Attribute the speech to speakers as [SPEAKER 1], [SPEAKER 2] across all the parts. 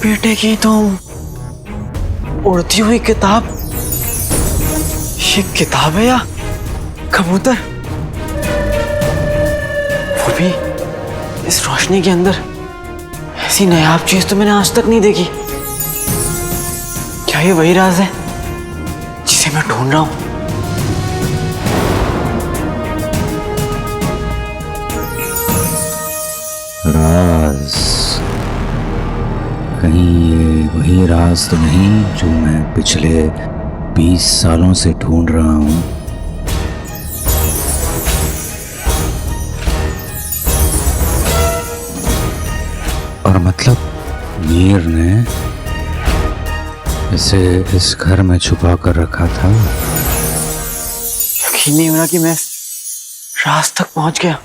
[SPEAKER 1] बेटे की तो उड़ती हुई किताब, ये किताब है या कबूतर? वो भी इस रोशनी के अंदर। ऐसी नायाब चीज तो मैंने आज तक नहीं देखी। क्या ये वही राज है जिसे मैं ढूंढ रहा हूं?
[SPEAKER 2] राज, कहीं ये वही राज तो नहीं जो मैं पिछले 20 सालों से ढूंढ रहा हूं? और मतलब मीर ने इसे इस घर में छुपा कर रखा था।
[SPEAKER 1] यकीन नहीं हो रहा कि मैं राज तक पहुंच गया।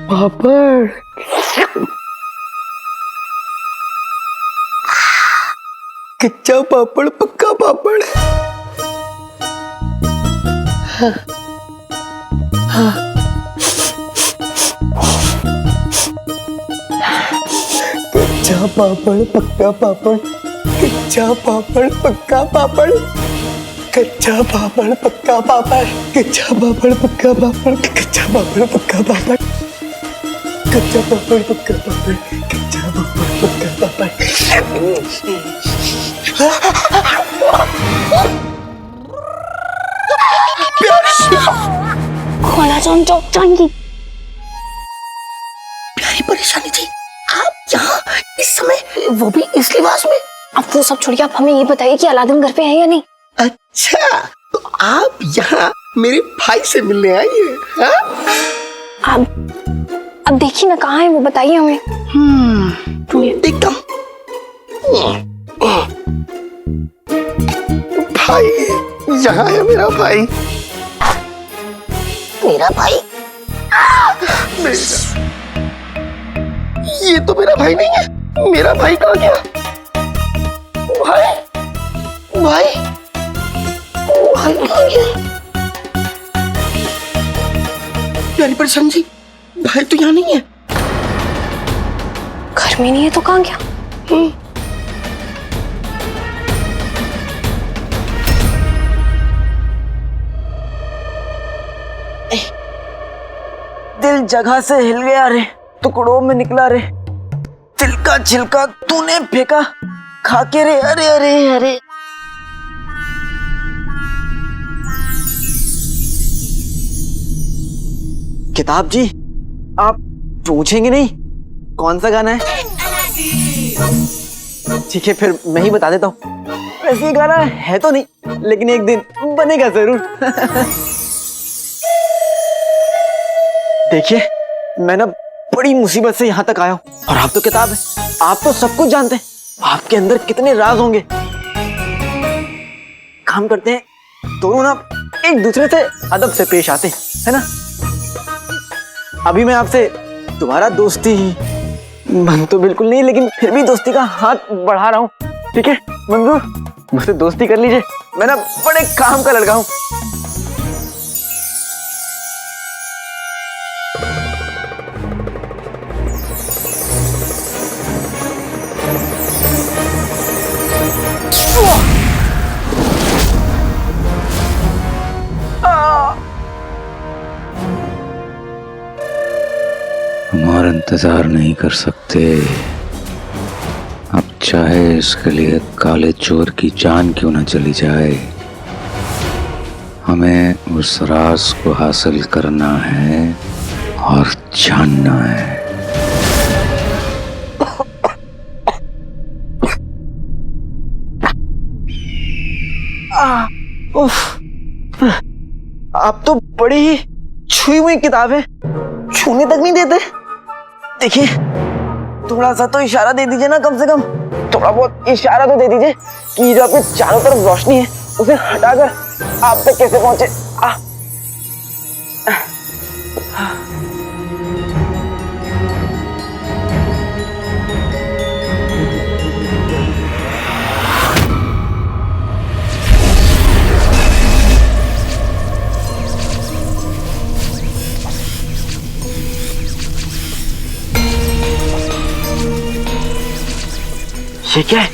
[SPEAKER 1] पापड़, कच्चा पापड़ पक्का पापड़। हाँ, हाँ। कच्चा पापड़ पक्का पापड़, कच्चा पापड़ पक्का पापड़, कच्चा पापड़ पक्का पापड़, कच्चा पापड़ पक्का पापड़, कच्चा पापड़ पक्का पापड़, कच्चा पापड़ पक्का पापड़, कच्चा पापड़ पक्का पापड़।
[SPEAKER 3] खोला जान चौक जाएंगी।
[SPEAKER 4] प्यारी परेशानी थी, आप यहाँ इस समय, वो भी इस लिबास में।
[SPEAKER 3] अब वो सब छोड़िए, आप हमें ये बताइए कि अलादीन घर पे है या नहीं?
[SPEAKER 4] अच्छा, तो आप यहाँ मेरे भाई से मिलने आई हैं?
[SPEAKER 3] अब देखिए ना, कहाँ है वो, बताइए हमें।
[SPEAKER 4] देखता हूँ। भाई, यहाँ है मेरा भाई। मेरा भाई? ये तो मेरा भाई नहीं है। मेरा भाई कहाँ गया? भाई, भाई, भाई कहाँ गया? प्यारी परेशान जी, भाई तो यहाँ नहीं है।
[SPEAKER 3] घर में नहीं है तो कहाँ गया?
[SPEAKER 1] दिल जगह से हिल गया रे, टुकड़ों में निकला रे, दिल का छिलका तूने फेंका खा के रे। अरे अरे अरे, किताब जी, आप पूछेंगे नहीं कौन सा गाना है? ठीक है, फिर मैं ही बता देता हूँ। वैसे ये गाना है तो नहीं, लेकिन एक दिन बनेगा जरूर। देखिए, मैं ना बड़ी मुसीबत से यहाँ तक आया हूँ, और आप तो किताब है, आप तो सब कुछ जानते हैं। आपके अंदर कितने राज होंगे। काम करते हैं, दोनों ना एक दूसरे से अदब से पेश आते हैं, है ना? अभी मैं आपसे तुम्हारा दोस्ती मन तो बिल्कुल नहीं, लेकिन फिर भी दोस्ती का हाथ बढ़ा रहा हूँ। ठीक है, मंजूर, मुझसे दोस्ती कर लीजिए। मैं ना बड़े काम का लड़का हूँ।
[SPEAKER 2] और इंतजार नहीं कर सकते। अब चाहे इसके लिए काले चोर की जान क्यों ना चली जाए, हमें उस राज को हासिल करना है और जानना है।
[SPEAKER 4] आप तो बड़ी ही छुई हुई किताब है, छूने तक नहीं देते। देखिए थोड़ा सा तो इशारा दे दीजिए ना, कम से कम थोड़ा बहुत इशारा तो दे दीजिए कि जो आपके चारों तरफ रोशनी है उसे हटाकर आप तक कैसे पहुंचे। ये क्या है?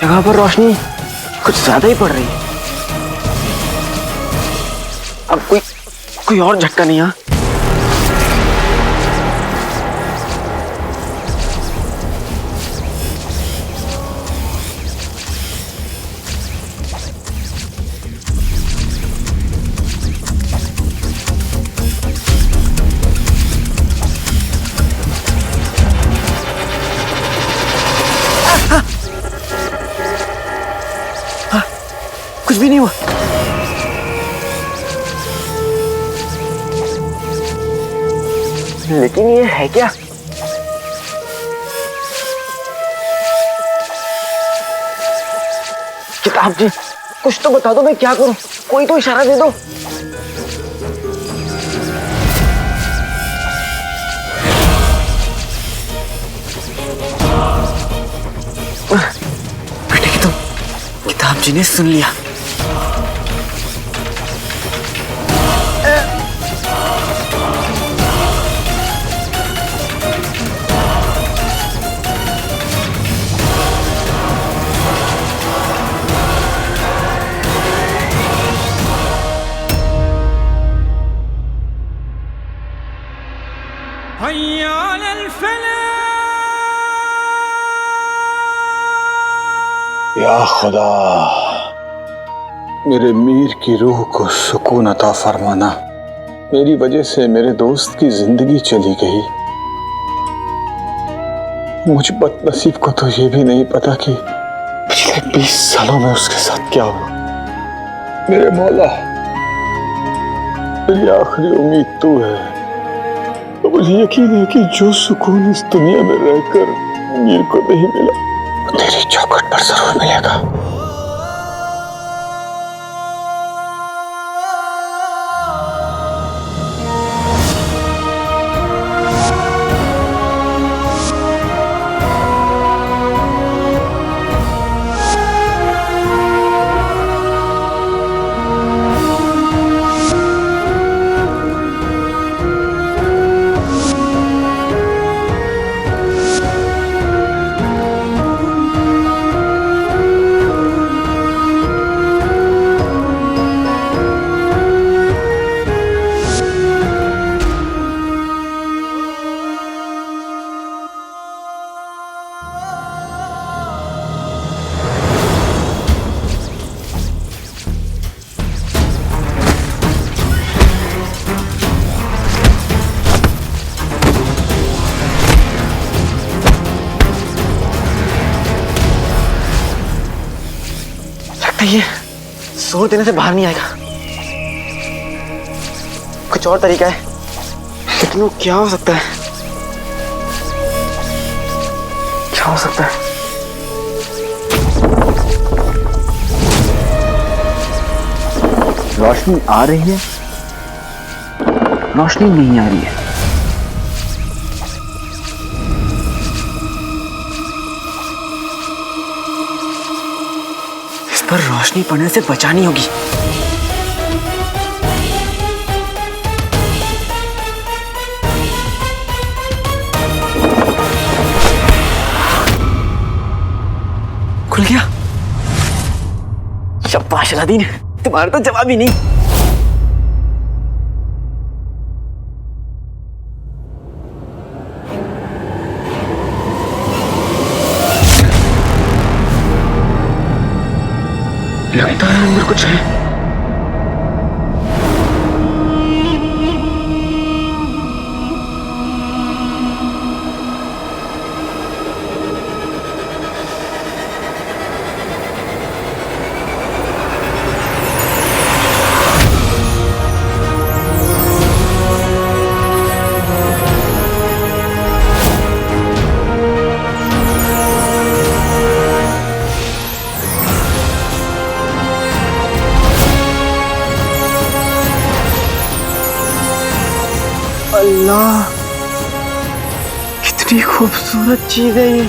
[SPEAKER 4] जगह पर रोशनी कुछ ज्यादा ही पड़ रही है। अब कोई और झटका नहीं है। कुछ भी नहीं हुआ। लेकिन ये है क्या? किताब जी कुछ तो बता दो, मैं क्या करूं? कोई तो इशारा दे दो। बेटे की तो किताब जी ने सुन लिया।
[SPEAKER 5] या खुदा, मेरे मीर की रूह को सुकून अता फरमाना। मेरी वजह से मेरे दोस्त की जिंदगी चली गई। मुझ बदनसीब को तो ये भी नहीं पता कि पिछले 20 सालों में उसके साथ क्या हुआ। मेरे मौला, मेरी आखिरी उम्मीद तू है। तो मुझे यकीन है कि जो सुकून इस दुनिया में रहकर मीर को नहीं मिला, तेरी चौखट पर जरूर मिलेगा।
[SPEAKER 4] ये जोर देने से बाहर नहीं आएगा। कुछ और तरीका है, लेकिन वो क्या हो सकता है? क्या हो सकता है? रोशनी आ रही है, रोशनी नहीं आ रही है। इस पर रोशनी पड़ने से बचानी होगी। खुल गया। शाबाश अलादीन, तुम्हारा तो जवाब ही नहीं। लगता है अंदर कुछ है। अल्लाह, कितनी खूबसूरत चीज है ये।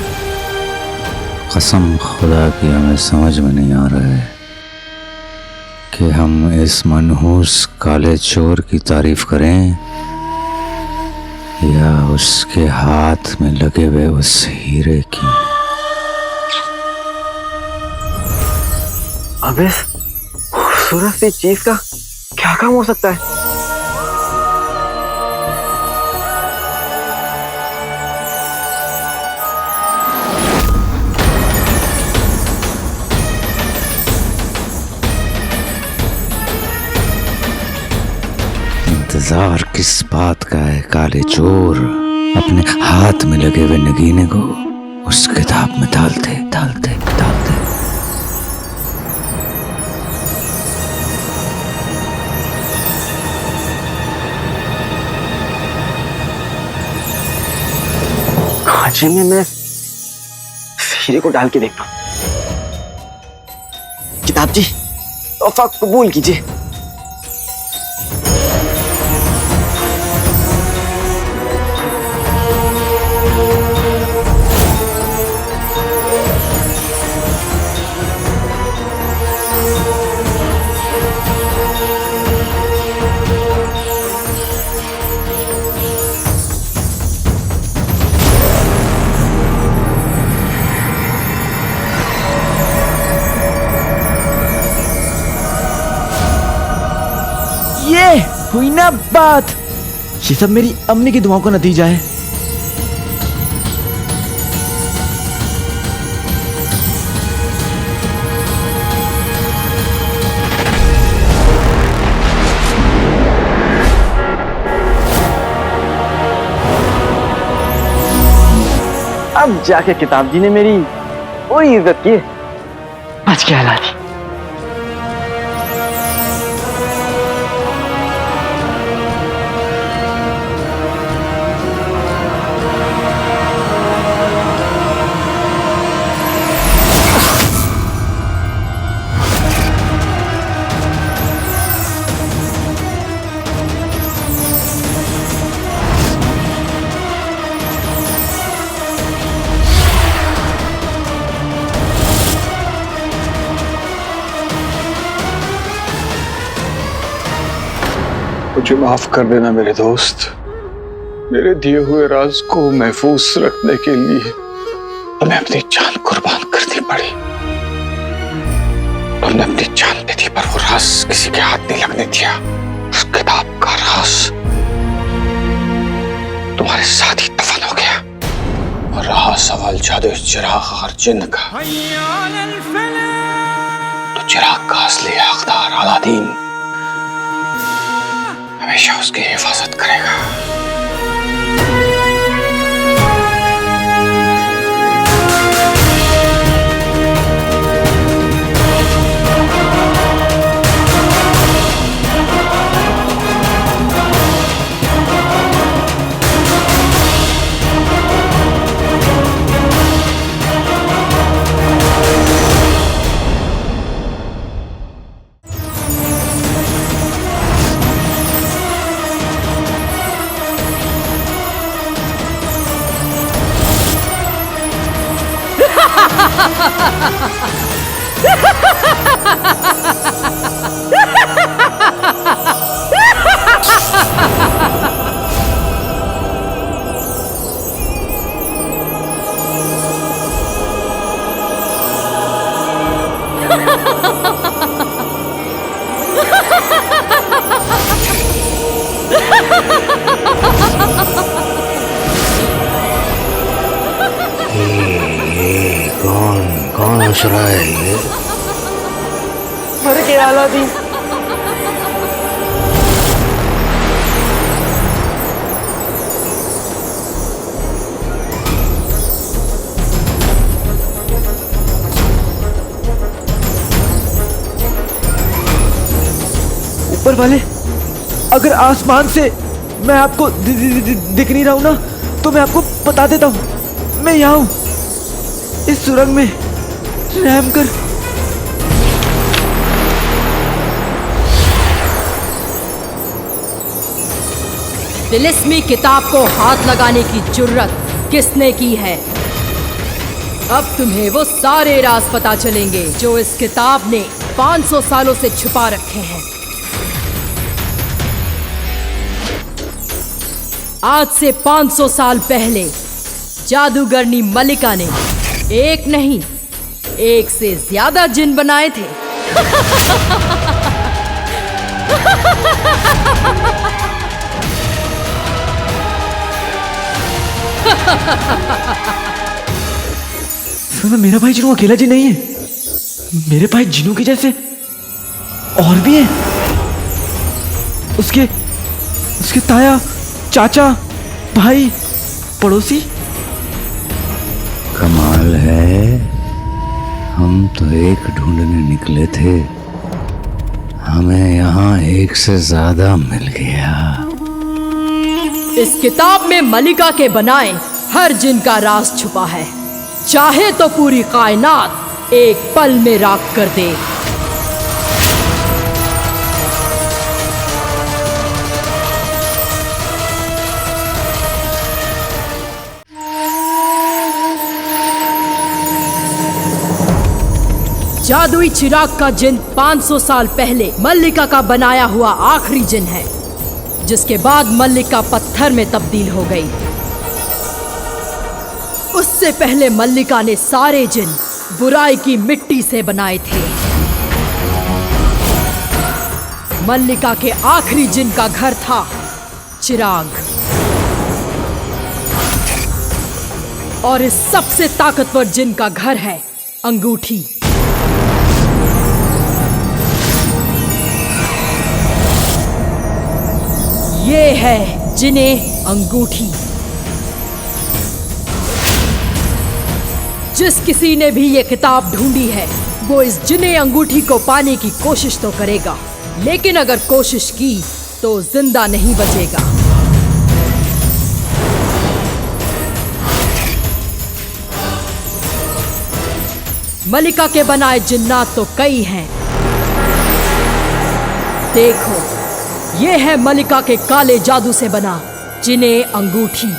[SPEAKER 2] कसम खुदा की हमें समझ में नहीं आ रहा है कि हम इस मनहूस काले चोर की तारीफ करें या उसके हाथ में लगे हुए उस हीरे की।
[SPEAKER 4] अब इस खूबसूरत सी चीज का क्या काम हो सकता है?
[SPEAKER 2] इंतजार किस बात का है काले चोर? अपने हाथ में लगे हुए नगीने को उस किताब में डालते डालते डालते।
[SPEAKER 4] खांचे में मैं हीरे को डाल के देखता हूं। किताब जी, तोहफा कबूल कीजिए। ये हुई ना बात। ये सब मेरी अम्मी की दुआओं का नतीजा है। अब जाके किताब जी ने मेरी पूरी इज्जत की। बच गया लाली।
[SPEAKER 5] मुझे माफ कर देना मेरे दोस्त। मेरे दिए हुए राज को महफूज रखने के लिए तुम्हें अपनी जान कुर्बान करनी पड़ी। तुमने अपनी जान दे दी पर वो राज किसी के हाथ नहीं लगने दिया। उस किताब का राज तुम्हारे साथ ही दफन हो गया। और रहा सवाल जादू चिराग और जिन्न का, तो चिराग का असली हकदार अलादीन हमेशा उसकी हिफाजत करेगा।
[SPEAKER 2] सोच रहा है ये?
[SPEAKER 4] मर गया अलादीन। ऊपर वाले, अगर आसमान से मैं आपको दिख नहीं रहा हूं ना, तो मैं आपको बता देता हूं, मैं यहाँ हूं, इस सुरंग में। रहम कर।
[SPEAKER 6] तिलिस्मी किताब को हाथ लगाने की जुर्रत किसने की है? अब तुम्हें वो सारे राज पता चलेंगे जो इस किताब ने 500 सालों से छुपा रखे हैं। आज से 500 साल पहले जादूगरनी मलिका ने एक नहीं, एक से ज्यादा जिन बनाए थे।
[SPEAKER 4] मेरा भाई जिनू अकेला जी नहीं है, मेरे भाई जिनू के जैसे और भी हैं। उसके ताया, चाचा, भाई, पड़ोसी।
[SPEAKER 2] कमाल है, हम तो एक ढूंढने निकले थे, हमें यहाँ एक से ज्यादा मिल गया।
[SPEAKER 6] इस किताब में मलिका के बनाए हर जिन का राज छुपा है, चाहे तो पूरी कायनात एक पल में राख कर दे। जादुई चिराग का जिन 500 साल पहले मल्लिका का बनाया हुआ आखिरी जिन है, जिसके बाद मल्लिका पत्थर में तब्दील हो गई। उससे पहले मल्लिका ने सारे जिन बुराई की मिट्टी से बनाए थे। मल्लिका के आखिरी जिन का घर था चिराग, और इस सबसे ताकतवर जिन का घर है अंगूठी। ये है जिने अंगूठी। जिस किसी ने भी ये किताब ढूंढी है, वो इस जिने अंगूठी को पाने की कोशिश तो करेगा, लेकिन अगर कोशिश की तो जिंदा नहीं बचेगा। मलिका के बनाए जिन्नात तो कई हैं। देखो, ये है मलिका के काले जादू से बना जिने अंगूठी।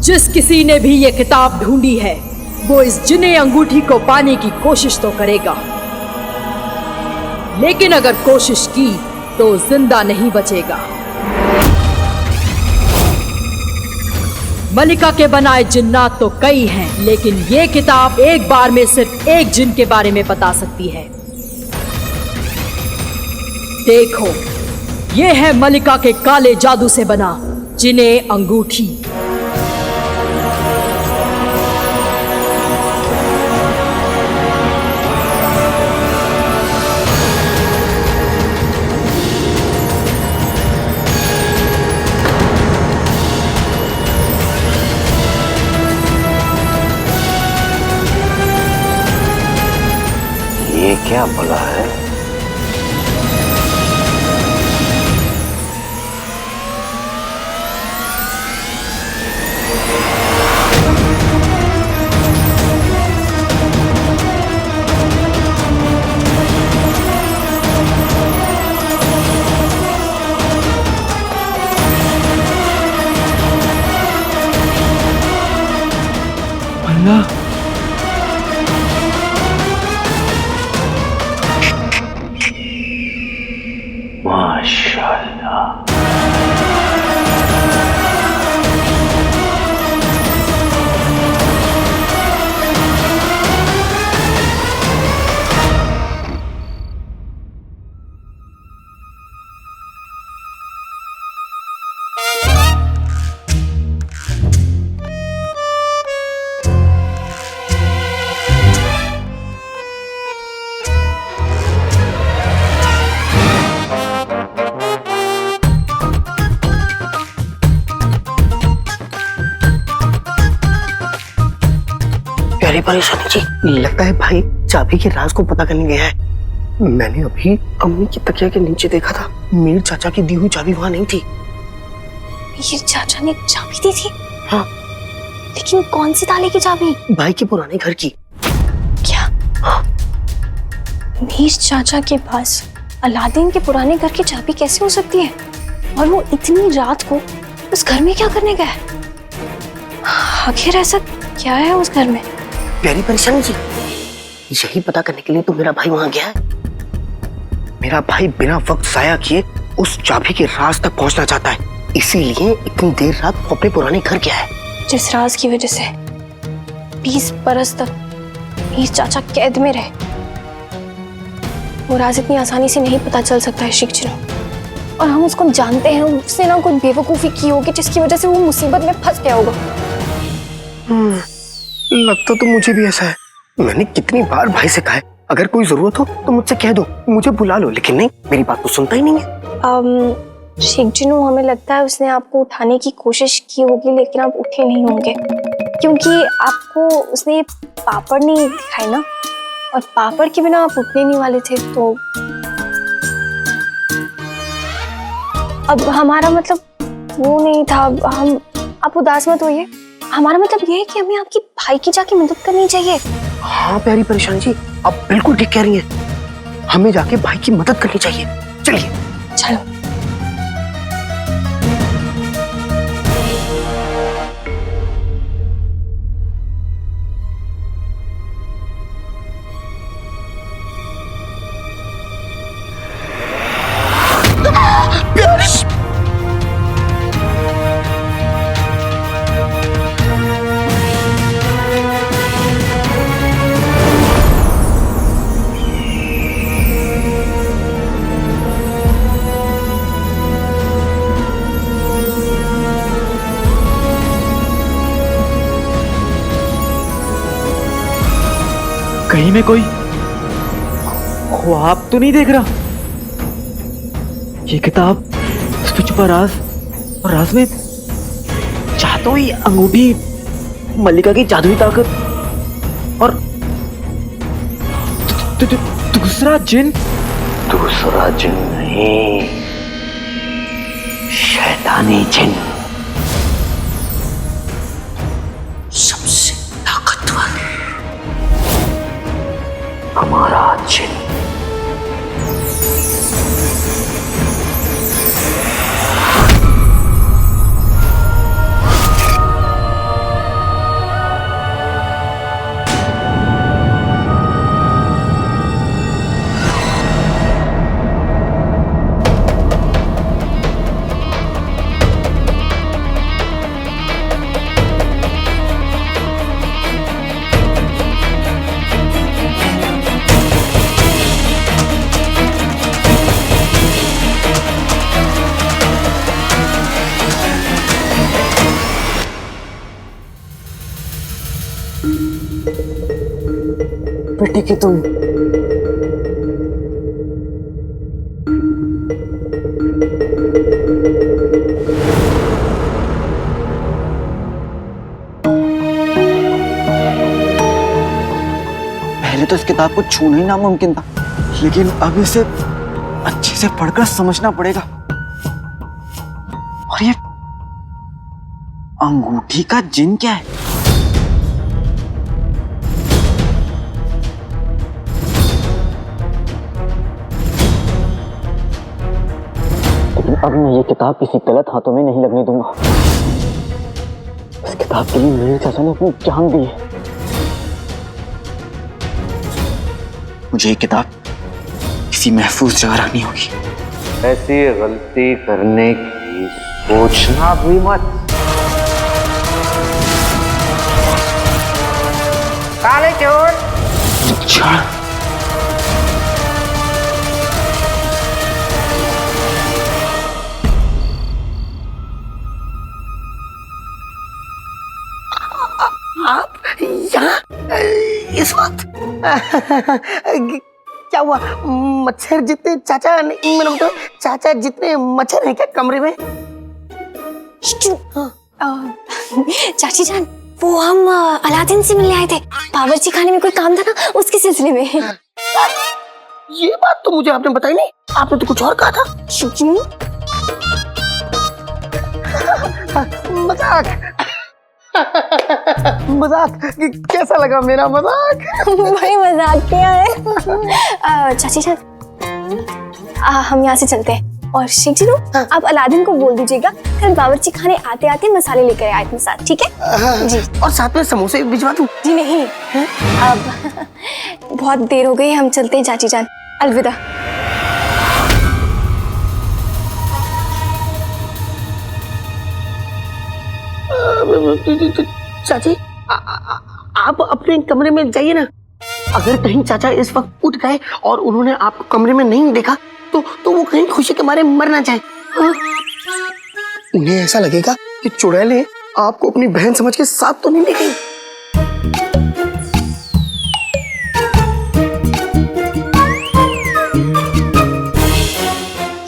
[SPEAKER 6] जिस किसी ने भी ये किताब ढूंढी है, वो इस जिने अंगूठी को पाने की कोशिश तो करेगा, लेकिन अगर कोशिश की तो जिंदा नहीं बचेगा। मलिका के बनाए जिन्नात तो कई हैं, लेकिन ये किताब एक बार में सिर्फ एक जिन के बारे में बता सकती है। देखो, ये है मलिका के काले जादू से बना जिने अंगूठी।
[SPEAKER 2] ये क्या भला है?
[SPEAKER 1] परेशानी जी, लगता है भाई चाबी के राज को पता करने गया है। मैंने अभी अम्मी की तकिया के नीचे देखा था, मीर चाचा की दी हुई चाबी वहां नहीं थी।
[SPEAKER 3] मीर चाचा ने चाबी दी थी?
[SPEAKER 1] हाँ।
[SPEAKER 3] लेकिन कौन सी ताले की चाबी?
[SPEAKER 1] भाई के पुराने घर की।
[SPEAKER 3] क्या? मीर चाचा के पास अलादीन के पुराने घर की चाबी कैसे हो सकती है? और वो इतनी रात को उस घर में क्या करने गया है? आखिर ऐसा क्या है उस घर में?
[SPEAKER 1] प्यारी परेशानी जी, यही पता करने के लिए तो मेरा भाई वहां गया है। मेरा भाई बिना वक्त जाया किए उस चाबी के राज तक पहुंचना चाहता है, इसीलिए इतनी देर रात वो अपने पुराने घर गया है।
[SPEAKER 3] जिस राज की वजह से 20 बरस तक मीर चाचा कैद में रहे, वो राज इतनी आसानी से नहीं पता चल सकता है शिकचनो। और हम उसको जानते हैं, उसने ना कोई बेवकूफी की होगी जिसकी वजह से वो मुसीबत में फंस गया होगा।
[SPEAKER 1] लगता तो मुझे भी ऐसा है। मैंने कितनी बार भाई से कहा है, अगर कोई जरूरत हो तो मुझसे कह दो, मुझे बुला लो, लेकिन नहीं, मेरी बात तो सुनता ही नहीं है।
[SPEAKER 3] शिकचनो, हमें लगता है उसने आपको उठाने की कोशिश की होगी, लेकिन आप उठे नहीं होंगे क्योंकि आपको उसने पापड़ नहीं दिखाए ना, और पापड़ के बिना आप उठने नहीं वाले थे। तो अब हमारा मतलब वो नहीं था। हम, आप उदास मत होइए, हमारा मतलब ये है कि हमें आपकी भाई की जाके मदद करनी चाहिए।
[SPEAKER 1] हाँ प्यारी परेशान जी, आप बिल्कुल ठीक कह रही हैं, हमें जाके भाई की मदद करनी चाहिए। चलिए
[SPEAKER 3] चलो।
[SPEAKER 4] कहीं में कोई ख्वाब तो नहीं देख रहा? ये किताब, इस पे छुपा राज, और राज में चाहता हूँ ये अंगूठी, मल्लिका की जादुई ताकत, और दूसरा जिन।
[SPEAKER 1] दूसरा जिन नहीं, शैतानी जिन, सबसे ताकतवर हमारा जिन। बेटे की तुम
[SPEAKER 4] पहले तो इस किताब को छूना ही नामुमकिन था, लेकिन अब इसे अच्छे से पढ़कर समझना पड़ेगा। और ये अंगूठी का जिन क्या है?
[SPEAKER 1] अब मैं ये किताब किसी गलत हाथों में नहीं लगने दूंगा। इस किताब के लिए मेरे चाचा ने अपनी जान दी है।
[SPEAKER 4] मुझे ये किताब किसी महफूज जगह रखनी होगी।
[SPEAKER 2] ऐसी गलती करने की सोचना भी मत। काले चोर,
[SPEAKER 1] आप यहाँ इस वक्त? क्या हुआ? मच्छर जितने चाचा नहीं, मतलब तो चाचा जितने मच्छर हैं क्या कमरे में?
[SPEAKER 3] चाची जान, वो हम अलादीन से मिलने आए थे, बावर्ची खाने में कोई काम था ना, उसके सिलसिले में।
[SPEAKER 1] ये बात तो मुझे आपने बताई नहीं, आपने तो कुछ और कहा था।
[SPEAKER 3] क्यों?
[SPEAKER 1] मजाक मजाक कैसा लगा मेरा मजाक?
[SPEAKER 3] भाई मजाक किया है। चाची जान, हम यहाँ से चलते हैं। और शेख जी आप अलादीन को बोल दीजिएगा कल बावर्ची खाने आते आते मसाले लेकर आए अपने साथ, ठीक है? जी।
[SPEAKER 1] और साथ में समोसे भिजवा दूं?
[SPEAKER 3] जी नहीं, अब बहुत देर हो गई, हम चलते हैं चाची जान, अलविदा।
[SPEAKER 1] चाची आप अपने कमरे में जाइए ना। अगर कहीं चाचा इस वक्त उठ गए और उन्होंने आपको कमरे में नहीं देखा तो वो कहीं खुशी के मारे मर ना जाए। उन्हें ऐसा लगेगा कि चुड़ैलें आपको अपनी बहन समझ के साथ तो नहीं ले गई।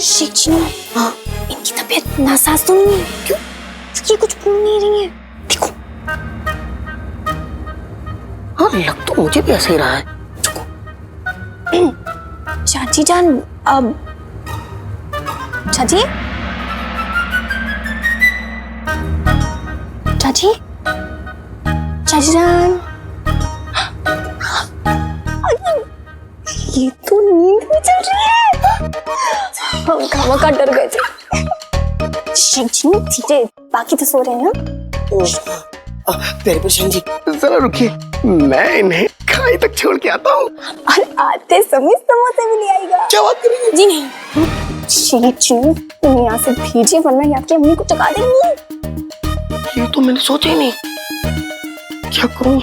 [SPEAKER 3] शेख जी, इनकी तबीयत नासाज तो नहीं है? क्यों? ये कुछ बोल नहीं रही है, देखो।
[SPEAKER 1] हाँ, लग तो मुझे भी ऐसा ही रहा है।
[SPEAKER 3] चाची जान, अब चाची चाची चाची जान, ये तो नींद में चल रही है। हम खामखा डर गए थे। शेख जी धीरे, बाकी तो सो रहे हैं।
[SPEAKER 1] प्यारे प्रशांत जी, जरा रुकिए, मैं इन्हें खाई तक छोड़ के आता हूँ।
[SPEAKER 3] और आते समय समोसे भी ले आएगा।
[SPEAKER 1] क्या बात करेंगे?
[SPEAKER 3] जी नहीं, शेख जी तुम यहाँ से भेजिए, वरना ये आपकी अम्मी को चका देंगी।
[SPEAKER 1] ये तो मैंने सोचा ही नहीं, क्या करूँ?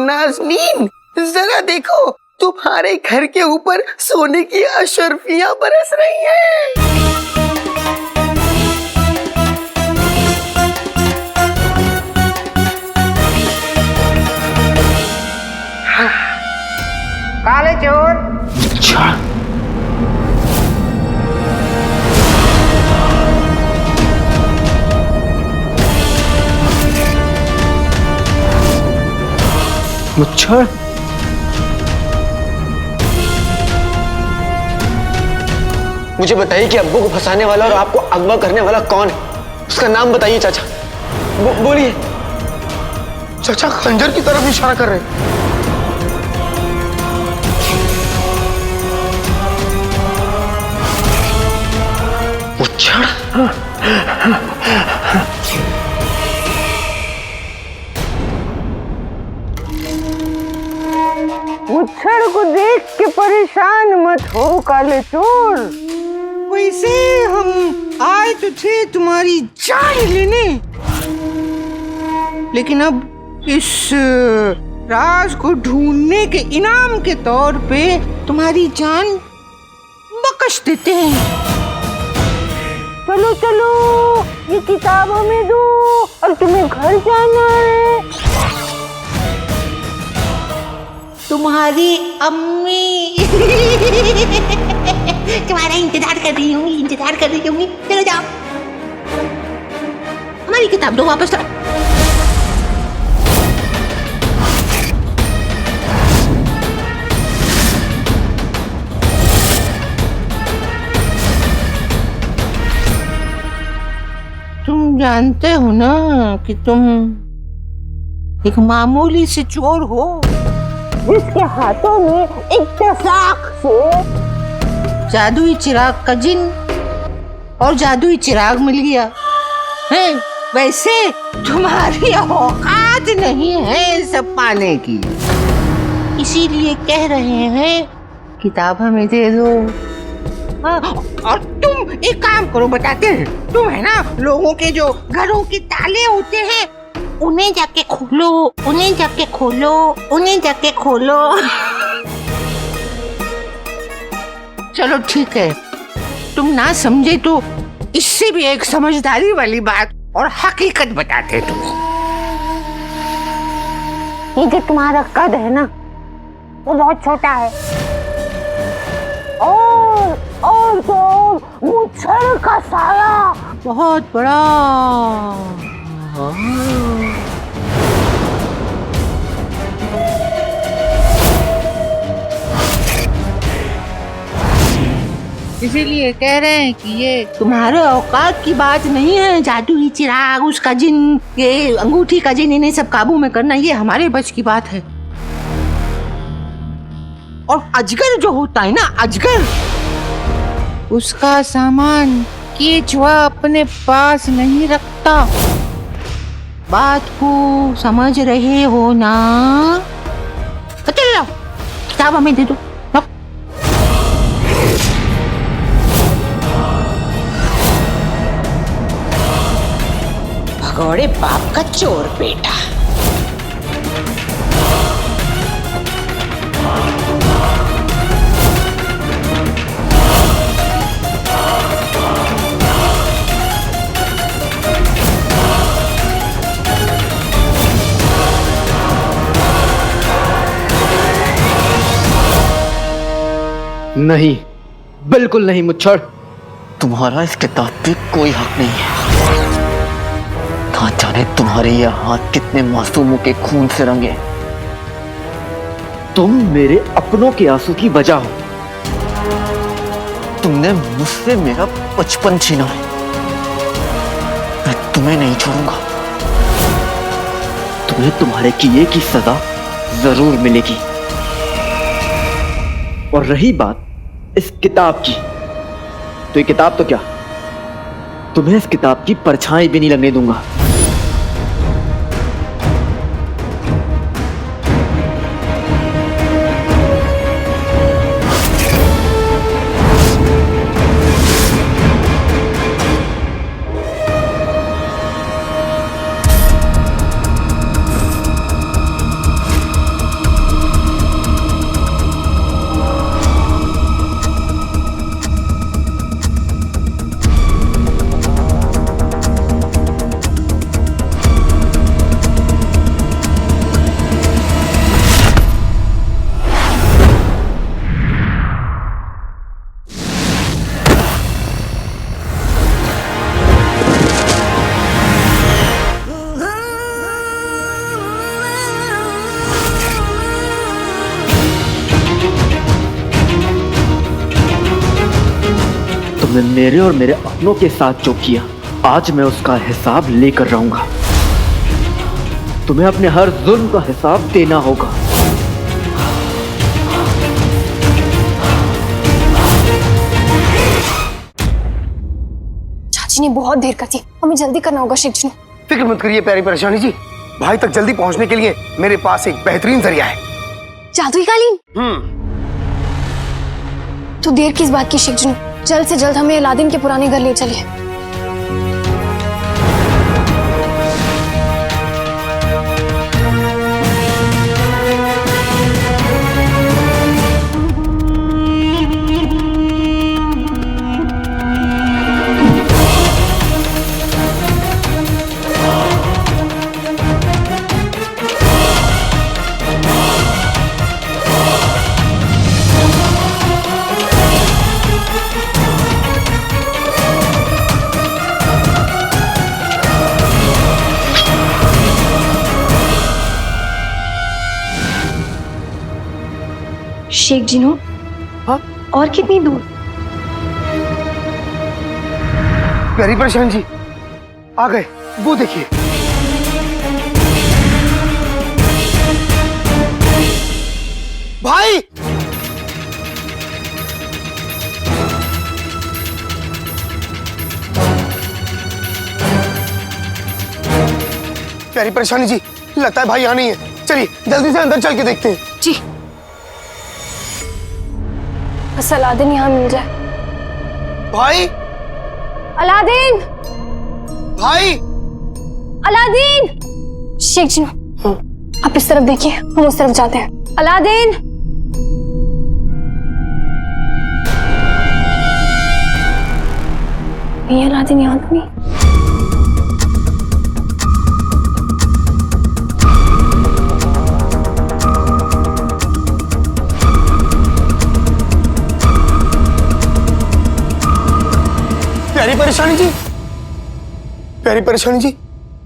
[SPEAKER 1] नाज़नीन, जरा देखो, तुम्हारे घर के ऊपर सोने की अशर्फियां बरस रही हैं।
[SPEAKER 4] काले चोर,
[SPEAKER 1] अच्छा, मच्छर, मुझे बताइए कि अब्बू को फंसाने वाला और आपको अगवा करने वाला कौन है? उसका नाम बताइए चाचा। बोलिए। चाचा खंजर की तरफ इशारा कर रहे हैं। मच्छर,
[SPEAKER 4] मुच्छर को देख के परेशान मत हो काले चोर।
[SPEAKER 7] वैसे हम आए तो थे तुम्हारी जान लेने, लेकिन अब इस राज को ढूंढने के इनाम के तौर पे तुम्हारी जान बख्श देते हैं।
[SPEAKER 4] चलो चलो, ये किताब हमें दो और तुम्हें घर जाना है।
[SPEAKER 7] तुम्हारी अम्मी तुम्हारा इंतजार कर रही होंगी, चलो जाओ, हमारी किताब दो वापस लाओ। तुम जानते हो ना कि तुम एक मामूली से चोर हो
[SPEAKER 4] जिसके हाथों में इत्तेफाक से
[SPEAKER 7] जादुई चिराग का जिन और जादुई चिराग मिल गया है। वैसे तुम्हारी औकात नहीं है सब पाने की, इसीलिए कह रहे हैं किताब हमें दे दो। हाँ, और तुम एक काम करो, बताते हैं, तुम है ना लोगों के जो घरों के ताले होते हैं उन्हें जाके खोलो, उन्हें जाके खोलो, उन्हें जाके खोलो। चलो ठीक है, तुम ना समझे तो इससे भी एक समझदारी वाली बात और हकीकत बताते हैं तुम्हें।
[SPEAKER 4] ये जो तुम्हारा कद है ना वो बहुत छोटा है, और तो मुच्छर का साया
[SPEAKER 7] बहुत बड़ा। इसीलिए कह रहे हैं कि ये तुम्हारे औकात की बात नहीं है। जादुई चिराग, उसका जिन, ये अंगूठी का जिन, इन्हें सब काबू में करना ये हमारे बस की बात है। और अजगर जो होता है ना, अजगर, उसका सामान केचुआ अपने पास नहीं रखता। बात को समझ रहे हो ना? चलो किताब हमें दे दो। भगोड़े बाप का चोर बेटा।
[SPEAKER 1] नहीं, बिल्कुल नहीं मुच्छड़।
[SPEAKER 4] तुम्हारा इस किताब पे कोई हक नहीं है। ना जाने तुम्हारे ये हाथ कितने मासूमों के खून से रंगे।
[SPEAKER 1] तुम मेरे अपनों के आंसू की वजह हो।
[SPEAKER 4] तुमने मुझसे मेरा बचपन छीना है। मैं तुम्हें नहीं छोड़ूंगा।
[SPEAKER 1] तुम्हें तुम्हारे किए की सजा जरूर मिलेगी। और रही बात इस किताब की, तो ये किताब तो क्या, तुम्हें इस किताब की परछाई भी नहीं लगने दूंगा। तुमने मेरे और मेरे अपनों के साथ जो किया, आज मैं उसका हिसाब लेकर रहूंगा। तुम्हें अपने हर जुल्म का हिसाब देना होगा।
[SPEAKER 3] चाची ने बहुत देर कर दी, हमें जल्दी करना होगा शिक्षण।
[SPEAKER 8] फिक्र मत करिए प्यारी परेशानी जी, भाई तक जल्दी पहुंचने के लिए मेरे पास एक बेहतरीन जरिया है।
[SPEAKER 3] जादुई कालीन। तो देर किस बात की शिक्षण, जल्द से जल्द हमें अलादीन के पुराने घर ले चलिए। शेख जिनो,
[SPEAKER 8] हाँ?
[SPEAKER 3] और कितनी दूर?
[SPEAKER 8] प्यारी परेशान जी आ गए, वो देखिए। भाई प्यारी परेशानी जी, लगता है भाई यहाँ नहीं है। चलिए जल्दी से अंदर चल के देखते हैं।
[SPEAKER 3] जी, बस अलादीन यहाँ मिल जाए।
[SPEAKER 8] भाई,
[SPEAKER 3] अलादीन,
[SPEAKER 8] भाई,
[SPEAKER 3] अलादीन। शेख जिनो, आप इस तरफ देखिए, हम उस तरफ जाते हैं। अलादीन। नहीं, अलादीन यहाँ तो नहीं।
[SPEAKER 8] प्यारी परेशानी जी, प्यारी परेशानी जी,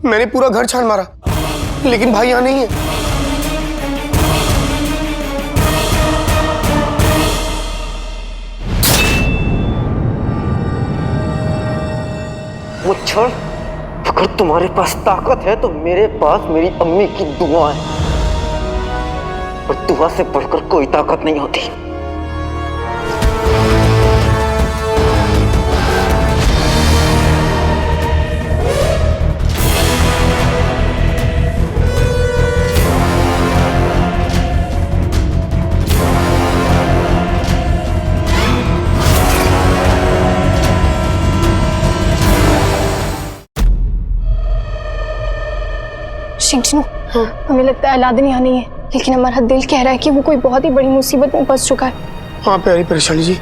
[SPEAKER 8] मैंने पूरा घर छान मारा लेकिन भाई यहाँ नहीं है।
[SPEAKER 4] मुच्छर, अगर तुम्हारे पास ताकत है तो मेरे पास मेरी अम्मी की दुआ है, और दुआ से बढ़कर कोई ताकत नहीं होती।
[SPEAKER 3] शिंचनू, हमें लगता है अलादीन यहाँ नहीं है, लेकिन हमारा दिल कह रहा है कि वो कोई बहुत ही बड़ी मुसीबत में फंस चुका है।
[SPEAKER 8] हाँ प्यारी परेशानी जी,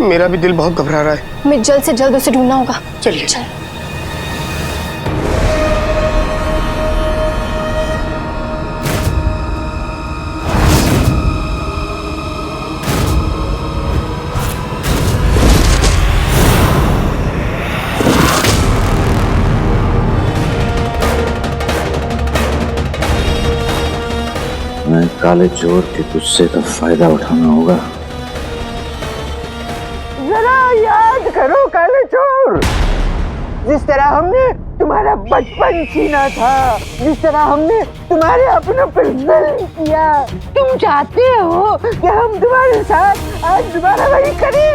[SPEAKER 8] मेरा भी दिल बहुत घबरा रहा है।
[SPEAKER 3] हमें जल्द से जल्द उसे ढूंढना होगा।
[SPEAKER 8] चलिए।
[SPEAKER 3] चल।
[SPEAKER 2] मैं काले चोर के गुस्से का फायदा उठाना होगा।
[SPEAKER 7] जरा याद करो काले चोर, जिस तरह हमने तुम्हारा बचपन छीना था, जिस तरह हमने तुम्हारे अपनों पर जुल्म किया, तुम चाहते हो कि हम तुम्हारे साथ आज दोबारा वही करें?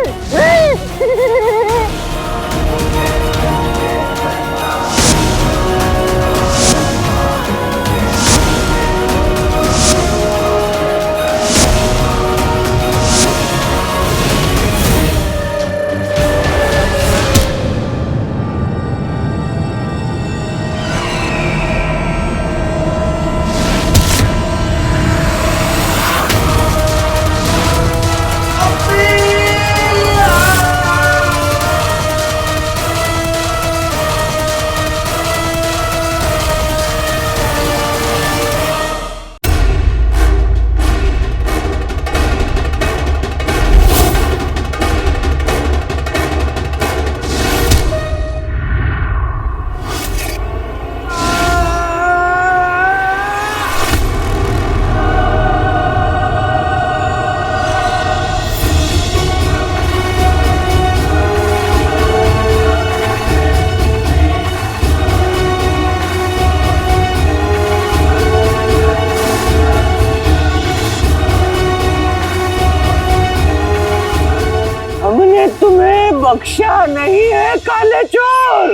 [SPEAKER 7] तुम्हें बख्शा नहीं है काले चोर,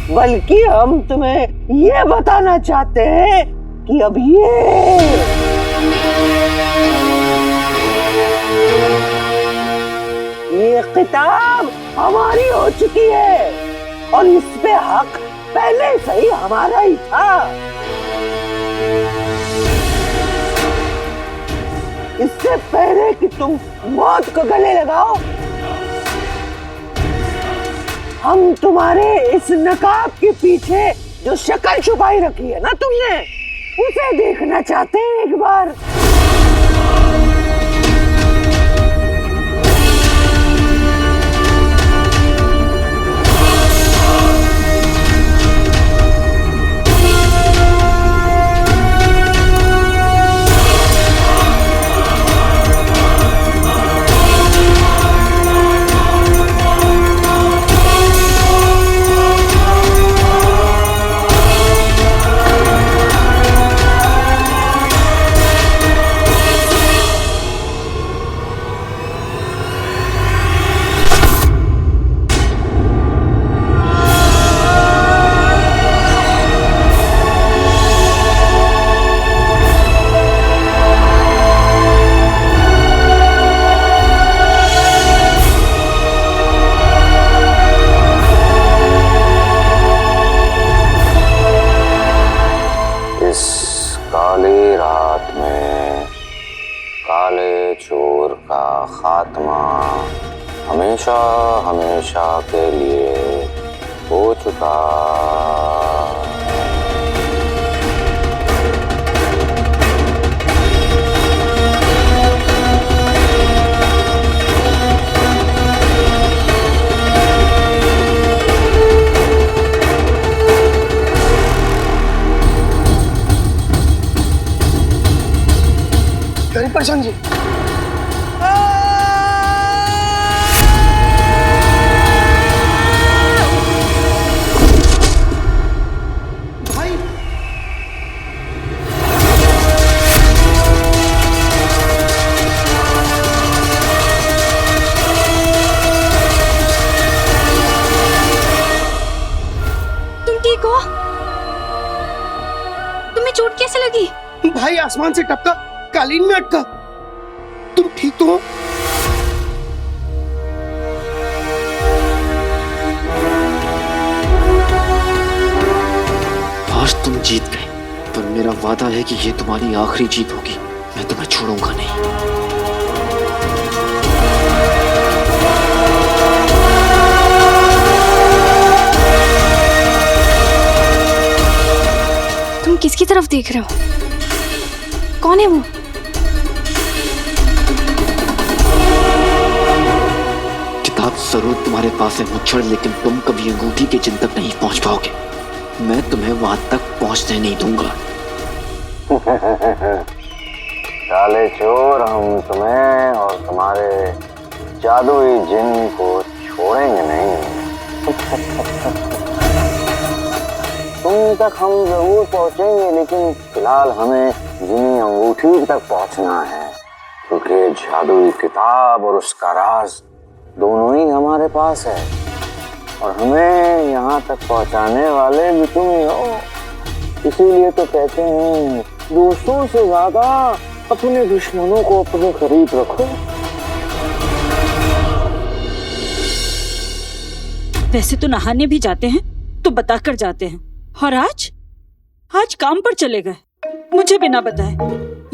[SPEAKER 7] बल्कि हम तुम्हें ये बताना चाहते हैं कि अब ये किताब हमारी हो चुकी है और इस पे हक पहले से ही हमारा ही था। इससे पहले कि तुम मौत को गले लगाओ, हम तुम्हारे इस नकाब के पीछे जो शक्ल छुपाई रखी है ना तुमने, उसे देखना चाहते हैं एक बार।
[SPEAKER 2] काली रात में काले चोर का खात्मा हमेशा हमेशा के लिए हो चुका।
[SPEAKER 8] रानी परेशानी जी। भाई
[SPEAKER 3] तुम ठीक हो? तुम्हें चोट कैसे लगी?
[SPEAKER 8] भाई आसमान से टपका, कालीन में अटका। तुम ठीक तो हो?
[SPEAKER 9] आज तुम जीत गए, पर मेरा वादा है कि ये तुम्हारी आखिरी जीत होगी। मैं तुम्हें छोड़ूंगा नहीं।
[SPEAKER 3] तुम किसकी तरफ देख रहे हो? कौन है वो?
[SPEAKER 9] किताब जरूर तुम्हारे पास है मुच्छड़, लेकिन तुम कभी अंगूठी के चिन्ह तक नहीं पहुंच पाओगे। मैं तुम्हें वहां तक पहुंचने नहीं दूंगा।
[SPEAKER 2] काले चोर, हम तुम्हें और तुम्हारे जादुई जिन को छोड़ेंगे नहीं। तुम तक हम जरूर पहुंचेंगे, लेकिन फिलहाल हमें जिनी अंगूठी तक पहुंचना है, क्योंकि जादुई किताब और उसका राज दोनों ही हमारे पास है, और हमें यहाँ तक पहुंचाने वाले भी तुम ही हो। इसीलिए तो कहते हैं, दोस्तों से ज्यादा अपने दुश्मनों को अपने करीब रखो।
[SPEAKER 10] वैसे तो नहाने भी जाते हैं तो बताकर जाते हैं, और आज काम पर चले गए मुझे बिना बताए।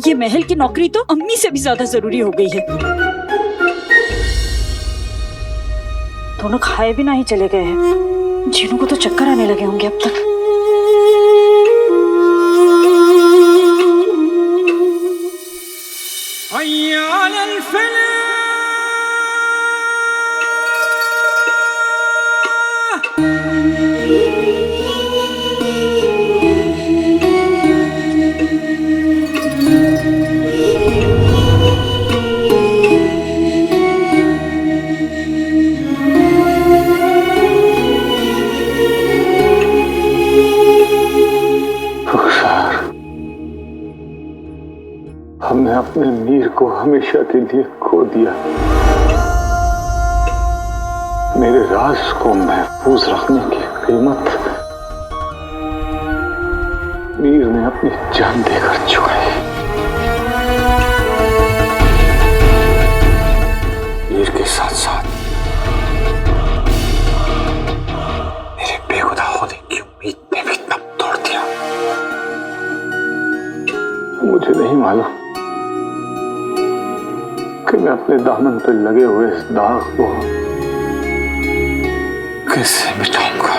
[SPEAKER 10] ये महल की नौकरी तो अम्मी से भी ज्यादा जरूरी हो गई है। दोनों खाए भी नहीं चले गए हैं। जीनू को तो चक्कर आने लगे होंगे अब तक।
[SPEAKER 5] हमने अपने मीर को हमेशा के लिए खो दिया। मेरे राज को महफूज रखने की कीमत मीर ने अपनी जान देकर चुकाई। मीर के साथ साथ मेरे बेगुनाह होने की उम्मीद ने भी तब तोड़ दिया। मुझे नहीं मालूम कि मैं अपने दामन पे लगे हुए इस दाग को कैसे मिटाऊंगा।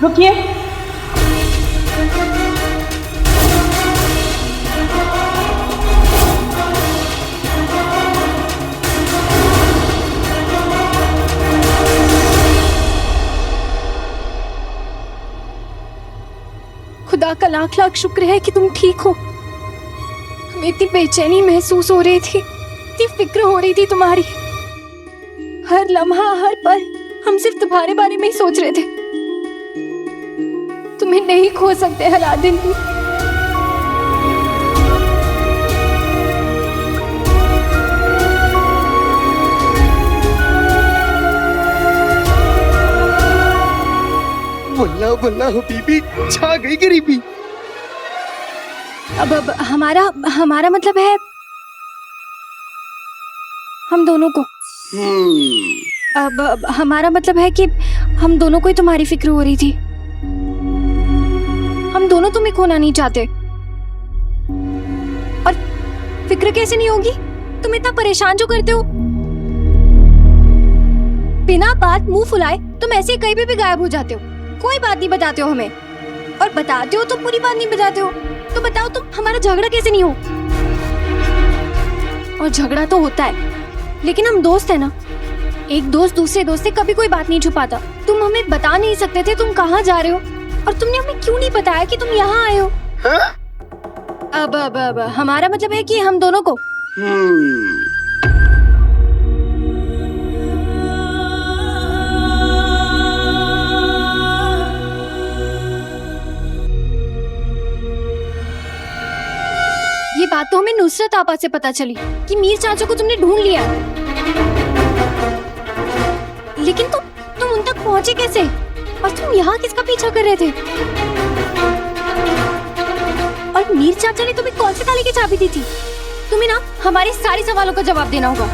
[SPEAKER 10] रुकिए,
[SPEAKER 3] खुदा का लाख लाख शुक्र है कि तुम ठीक हो। हमें इतनी बेचैनी महसूस हो रही थी, इतनी फिक्र हो रही थी तुम्हारी। हर लम्हा हर पल हम सिर्फ तुम्हारे बारे में ही सोच रहे थे। तुम्हें नहीं खो सकते अलादीन भी।
[SPEAKER 8] बल्ला बल्ला हो बीबी, छा गई गरीबी।
[SPEAKER 3] अब हमारा मतलब है हम दोनों को। अब हमारा मतलब है कि हम दोनों को ही तुम्हारी फिक्र हो रही थी। हम दोनों तुम्हें खोना नहीं चाहते। और फिक्र कैसे नहीं होगी? तुम इतना परेशान जो करते हो, बिना बात मुंह फुलाए तुम ऐसे कहीं भी गायब हो जाते हो। कोई बात नहीं बताते हो हमें, और बताते हो तो पूरी बात नहीं बताते हो। तो बताओ तुम हमारा झगड़ा कैसे नहीं हो? और झगड़ा तो होता है, लेकिन हम दोस्त है ना, एक दोस्त दूसरे दोस्त से कभी कोई बात नहीं छुपाता। तुम हमें बता नहीं सकते थे तुम कहाँ जा रहे हो, और तुमने हमें क्यों नहीं बताया कि तुम यहाँ आए हो? अब हमारा मतलब है कि हम दोनों को। ये बात तो हमें नुसरत आपा से पता चली कि मीर चाचा को तुमने ढूंढ लिया है। लेकिन तुम उन तक पहुंचे कैसे? और तुम यहाँ किसका पीछा कर रहे थे? और मीर चाचा ने तुम्हें कौन से ताले की चाबी दी थी? तुम्हें ना हमारे सारे सवालों का जवाब देना होगा।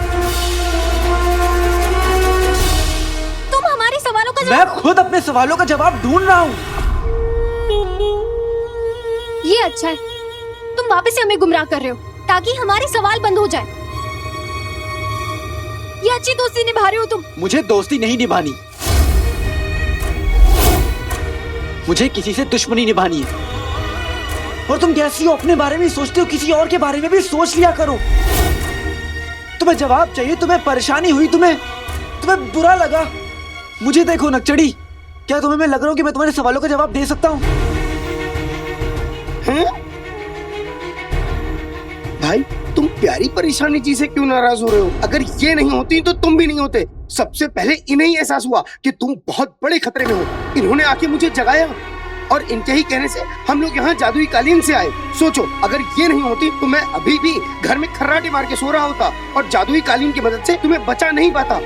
[SPEAKER 3] तुम हमारे सवालों का
[SPEAKER 4] मैं खुद अपने सवालों का जवाब ढूंढ रहा हूँ।
[SPEAKER 3] ये अच्छा है, तुम वापस से हमें गुमराह कर रहे हो ताकि हमारे सवाल बंद हो जाए। ये अच्छी दोस्ती निभा रहे हो तुम।
[SPEAKER 9] मुझे दोस्ती नहीं निभानी, मुझे किसी से दुश्मनी निभानी है। और तुम कैसी हो, अपने बारे में सोचते हो, किसी और के बारे में भी सोच लिया करो। तुम्हें जवाब चाहिए, तुम्हें परेशानी हुई, तुम्हें बुरा लगा। मुझे देखो नकचड़ी, क्या तुम्हें मैं लग रहा हूँ कि मैं तुम्हारे सवालों का जवाब दे सकता हूँ?
[SPEAKER 8] भाई तुम प्यारी परेशानी जी से क्यों नाराज हो रहे हो? अगर ये नहीं होती तो तुम भी नहीं होते। सबसे पहले इन्हें ही एहसास हुआ कि तुम बहुत बड़े खतरे में हो। इन्होंने आके मुझे जगाया और इनके ही कहने से हम लोग यहाँ जादुई कालीन से आए। सोचो, अगर ये नहीं होती तो मैं अभी भी घर में खर्राटे मार के सो रहा होता और जादुई कालीन की मदद से तुम्हें बचा नहीं पाता।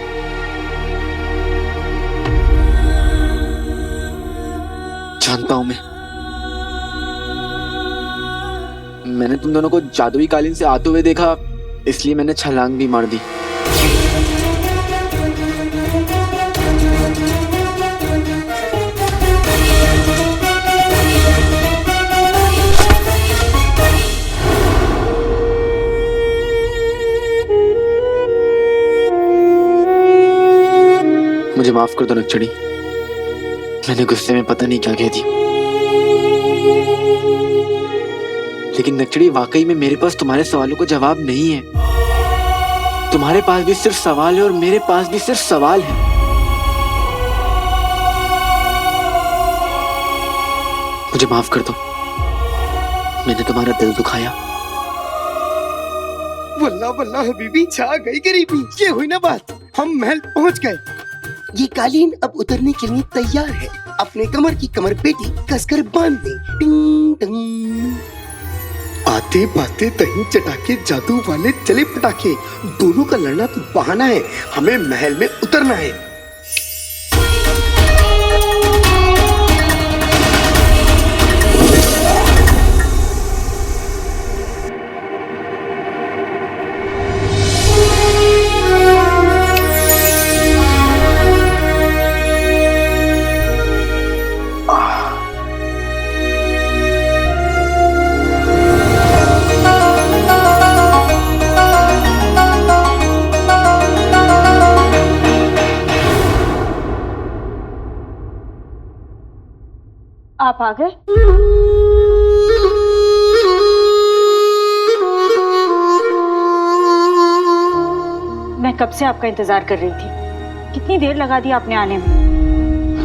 [SPEAKER 9] जानता हूं मैंने तुम दोनों को जादुई कालीन से आते हुए देखा, इसलिए मैंने छलांग भी मार दी। मुझे माफ कर दो नकचड़ी, मैंने गुस्से में पता नहीं क्या कह दी। लेकिन नकचड़ी, वाकई में मेरे पास तुम्हारे सवालों का जवाब नहीं है। तुम्हारे पास भी सिर्फ सवाल है और मेरे पास भी सिर्फ सवाल है। मुझे माफ कर दो, मैंने तुम्हारा दिल दुखाया।
[SPEAKER 8] वल्लाह वल्लाह हबीबी, छा गई गरीबी। ये हुई ना बात, हम महल पहुंच गए। ये कालीन अब उतरने के लिए तैयार है। अपने कमर की कमर पेटी कसकर बांध दे। टिंग टंग। आते बाते तहीं चटाके, जादू वाले चले पटाखे। दोनों का लड़ना तो बहाना है, हमें महल में उतरना है।
[SPEAKER 10] आप आ गए? मैं कब से आपका इंतजार कर रही थी। कितनी देर लगा दी आपने आने में?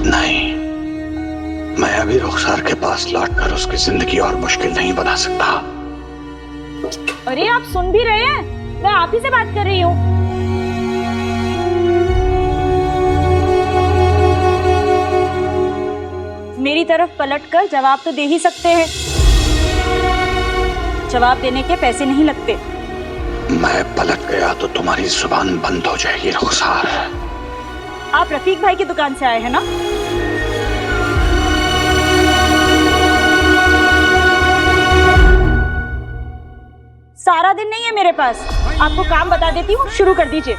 [SPEAKER 5] नहीं, मैं अभी रुखसार के पास लौटकर उसकी जिंदगी और मुश्किल नहीं बना सकता।
[SPEAKER 10] अरे आप सुन भी रहे हैं? मैं आप ही से बात कर रही हूँ। मेरी तरफ पलटकर जवाब तो दे ही सकते हैं। जवाब देने के पैसे नहीं लगते।
[SPEAKER 5] मैं पलट गया तो तुम्हारी जुबान बंद हो जाएगी रुखसार।
[SPEAKER 10] आप रफीक भाई की दुकान से आए हैं ना? सारा दिन नहीं है मेरे पास, आपको काम बता देती हूँ, शुरू कर दीजिए।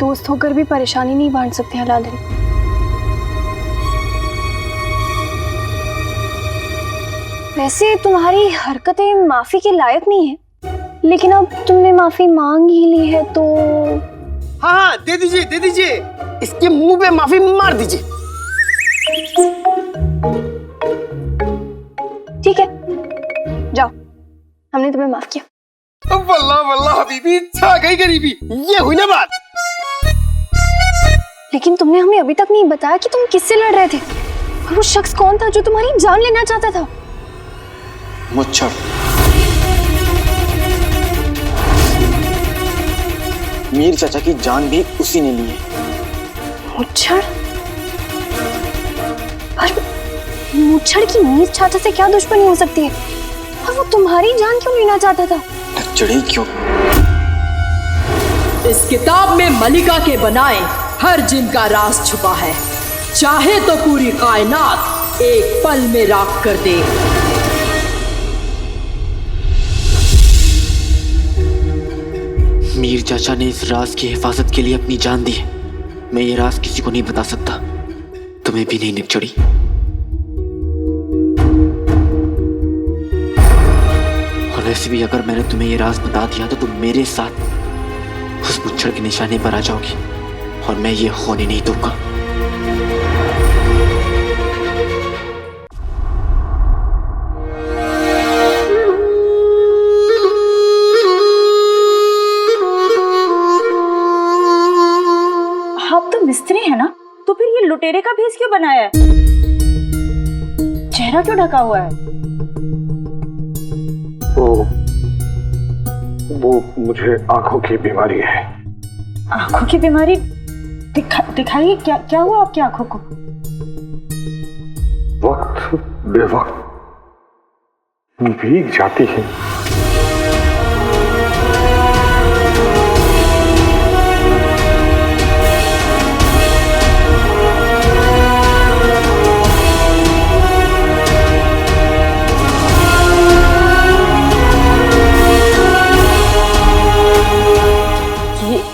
[SPEAKER 3] दोस्त होकर भी परेशानी नहीं बांट सकते अलादीन। वैसे तुम्हारी हरकतें माफी के लायक नहीं है, लेकिन अब तुमने माफी मांग ही ली है तो
[SPEAKER 8] हाँ हाँ, दे दीजिए, इसके मुंह पे माफी मार दीजिए।
[SPEAKER 3] ठीक है, जाओ, हमने तुम्हें माफ किया।
[SPEAKER 8] वल्लाह वल्लाह हबीबी, छा गई गरीबी, ये हुई ना बात।
[SPEAKER 3] लेकिन तुमने हमें अभी तक नहीं बताया कि तुम किससे लड़ रहे थे और वो शख्स कौन था जो तुम्हारी जान लेना चाहता था।
[SPEAKER 9] मुच्छर। मीर चाचा की जान भी उसी ने ली है।
[SPEAKER 3] मुच्छर? पर मुच्छर की मीर चाचा से क्या दुश्मनी हो सकती है, और वो तुम्हारी जान क्यों लेना चाहता था?
[SPEAKER 9] नक्चड़ी क्यों?
[SPEAKER 6] इस किताब में मलिका के बनाए हर जिन का राज छुपा है, चाहे तो पूरी कायनात एक पल में राख कर दे।
[SPEAKER 9] मीर चाचा ने इस राज की हिफाजत के लिए अपनी जान दी है। मैं ये राज किसी को नहीं बता सकता, तुम्हें भी नहीं निकचड़ी। और वैसे भी अगर मैंने तुम्हें ये राज बता दिया तो तुम मेरे साथ उस मुच्छर के निशाने पर आ जाओगी, और मैं ये होने नहीं दूंगा।
[SPEAKER 10] आप तो मिस्त्री है ना, तो फिर ये लुटेरे का भेष क्यों बनाया है? चेहरा क्यों ढका हुआ है?
[SPEAKER 5] वो मुझे आंखों की बीमारी है।
[SPEAKER 10] आंखों की बीमारी? दिखाइए, क्या हुआ आपकी आंखों को?
[SPEAKER 5] वक्त बेवक्त भीग जाती है।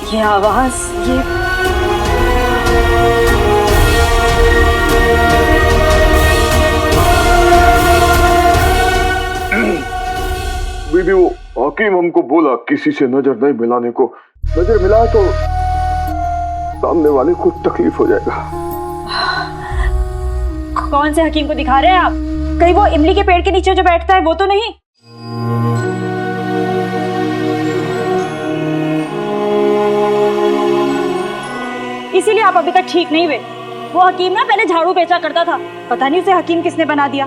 [SPEAKER 10] ये आवाज, ये
[SPEAKER 5] बीबी, वो हकीम हमको बोला किसी से नजर नहीं मिलाने को। नजर मिला तो सामने वाले को तकलीफ हो जाएगा।
[SPEAKER 10] कौन से हकीम को दिखा रहे हैं आप? कहीं वो इमली के पेड़ के नीचे जो बैठता है वो तो नहीं? इसीलिए आप अभी तक ठीक नहीं हुए। वो हकीम ना पहले झाड़ू बेचा करता था, पता नहीं उसे हकीम किसने बना दिया।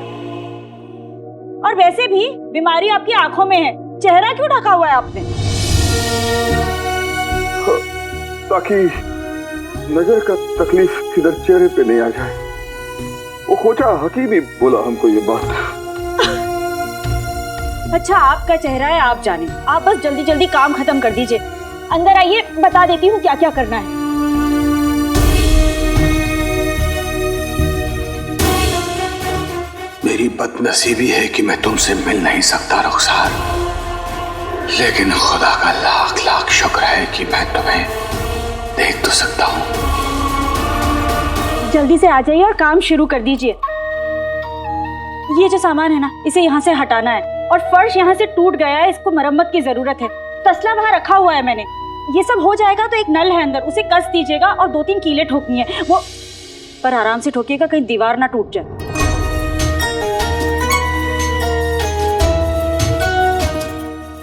[SPEAKER 10] और वैसे भी बीमारी आपकी आंखों में है, चेहरा क्यों ढका हुआ है आपने?
[SPEAKER 5] ताकि नजर का तकलीफ किधर चेहरे पे नहीं आ जाए। वो खोचा हकीम ही बोला हमको ये बात।
[SPEAKER 10] अच्छा, आपका चेहरा है, आप जाने। आप बस जल्दी जल्दी काम खत्म कर दीजिए। अंदर आइए, बता देती हूँ क्या क्या करना है।
[SPEAKER 8] मेरी बदनसीबी है कि मैं तुमसे मिल नहीं सकता रुखसार, लेकिन खुदा का लाख लाख शुक्र है कि मैं तुम्हें देख तो सकता हूँ।
[SPEAKER 10] जल्दी से आ जाइए और काम शुरू कर दीजिए। ये जो सामान है ना, इसे यहाँ से हटाना है। और फर्श यहाँ से टूट गया है, इसको मरम्मत की जरूरत है। तसला वहाँ रखा हुआ है मैंने। ये सब हो जाएगा तो एक नल है अंदर, उसे कस दीजिएगा और 2-3 कीले ठोकनी है। वो पर आराम से ठोकिएगा, कहीं दीवार ना टूट जाए।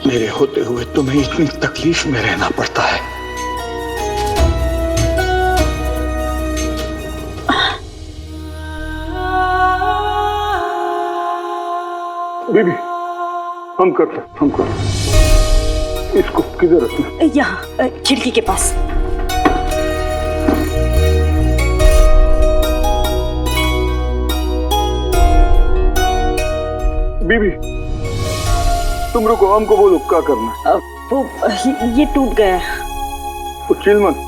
[SPEAKER 5] मेरे होते हुए तुम्हें इतनी तकलीफ में रहना पड़ता है। बीबी, हम कर इसको किधर रखना?
[SPEAKER 10] यहाँ खिड़की के पास।
[SPEAKER 5] बीबी, तुम रुको, हमको बोलो क्या करना है।
[SPEAKER 10] वो ये टूट गया है।
[SPEAKER 5] वो चिल मत।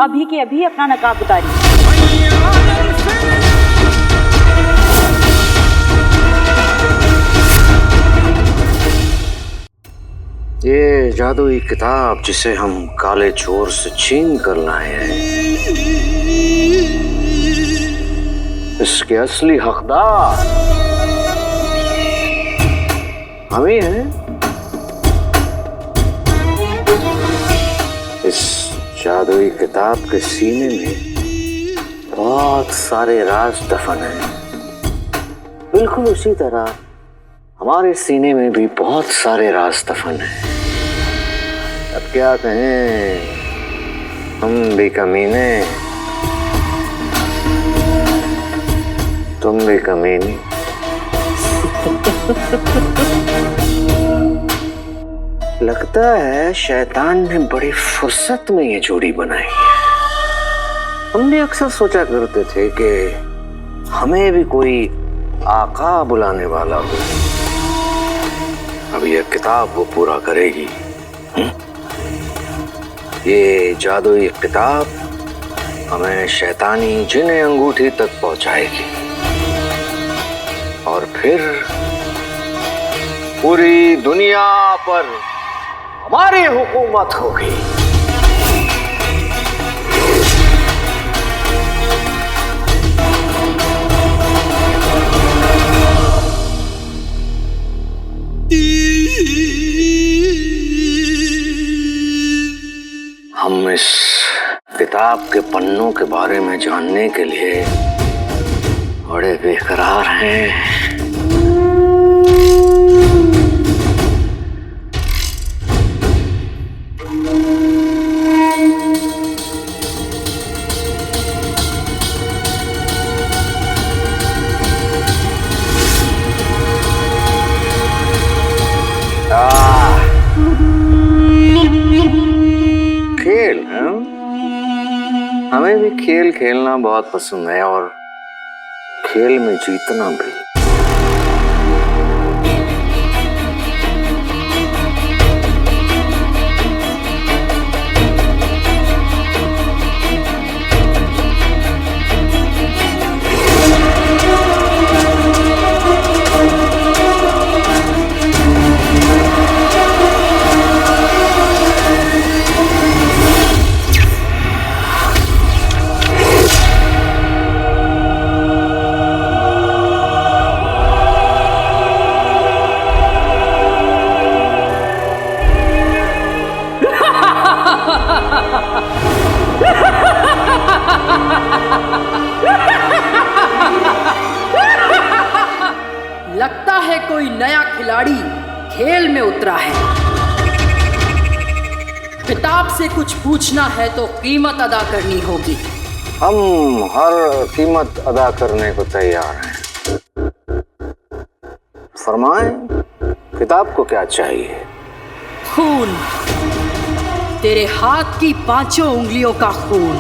[SPEAKER 10] अभी के अभी अपना नकाब उतारिए।
[SPEAKER 2] ये जादुई किताब जिसे हम काले चोर से छीन कर लाए हैं, इसके असली हकदार हम ही हैं। इस जादुई किताब के सीने में बहुत सारे राज दफन हैं, बिल्कुल उसी तरह हमारे सीने में भी बहुत सारे राज दफन हैं। अब क्या कहें, हम भी कमीने, तुम भी कमीनी। लगता है शैतान ने बड़ी फुर्सत में ये जोड़ी बनाई है। हम भी अक्सर सोचा करते थे कि हमें भी कोई आका बुलाने वाला हो। अब यह किताब वो पूरा करेगी। ये जादुई किताब हमें शैतानी जिन्ने अंगूठी तक पहुंचाएगी और फिर पूरी दुनिया पर हमारी हुकूमत होगी। हम इस किताब के पन्नों के बारे में जानने के लिए बड़े बेकरार हैं। खेल है? हमें भी खेल खेलना बहुत पसंद है और खेल में जीतना भी।
[SPEAKER 6] लगता है कोई नया खिलाड़ी खेल में उतरा है। किताब से कुछ पूछना है तो कीमत अदा करनी होगी।
[SPEAKER 2] हम हर कीमत अदा करने को तैयार हैं। फरमाएं, किताब को क्या चाहिए?
[SPEAKER 6] खून, तेरे हाथ की 5 उंगलियों का खून।